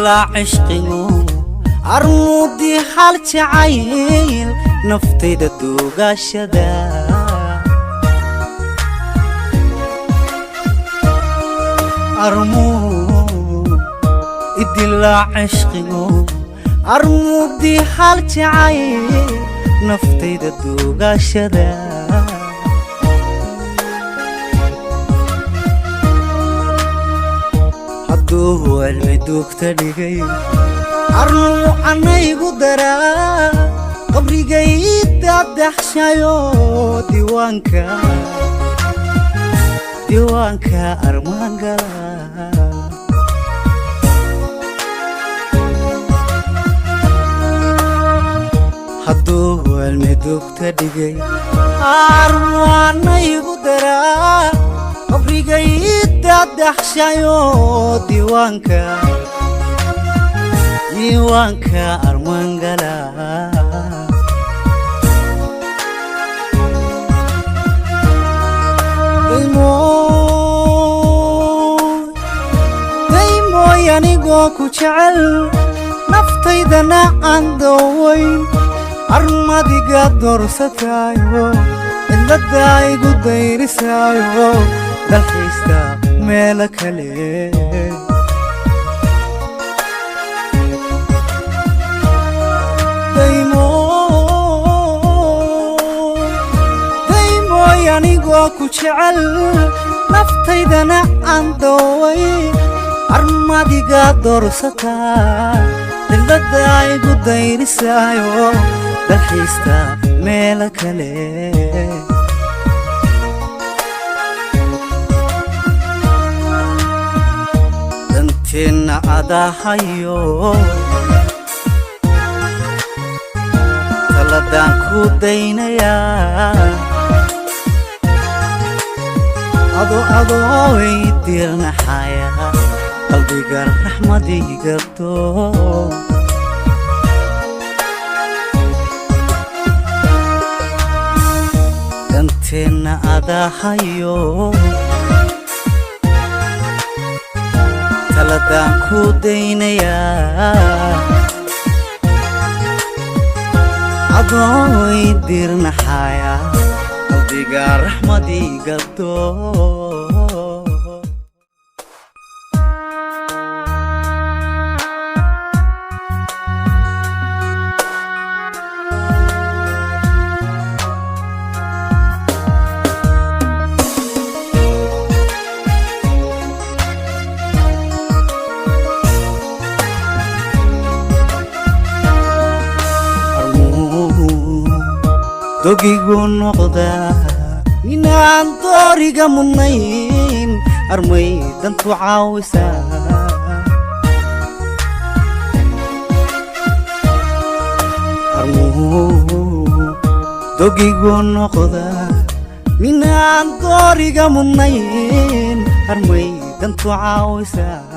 idila cishqigu armudi hal jacayl naftayda duugashada idila cishqigu armudi hal jacayl naftayda duugashada hadduu cilmi duugta dhigay arnu anaygu daraa qabrigayda daxshayo diiwaanka armaan gala hadduu cilmi duugta dhigay arnu anaygu daraa qabrigayda daxshayo diiwaanka armaan gala daymoy anigoo ku jecel naftaydana aan dawayn armadiga doorsataayo cidlada igu dayrisaayo dalxiista meelo kale daymoy anigoo ku jecel naftaydana aan dawayn armadiga doorsataa cidlada igu dayrisaayo dalxiista meelo kale danteena adahayo taladaan ku daynayaa adoo idirnaxaya qalbiga raxmadiga doo danteena adahayo taladaan ku daynayaa adoo idirnaxaya qalbiga raxmadiga doo dogigu noqdaa inaan dooriga mudnayn armay dantu caawisaa dogigu noqdaa inaan dooriga mudnayn armay dantu caawisaa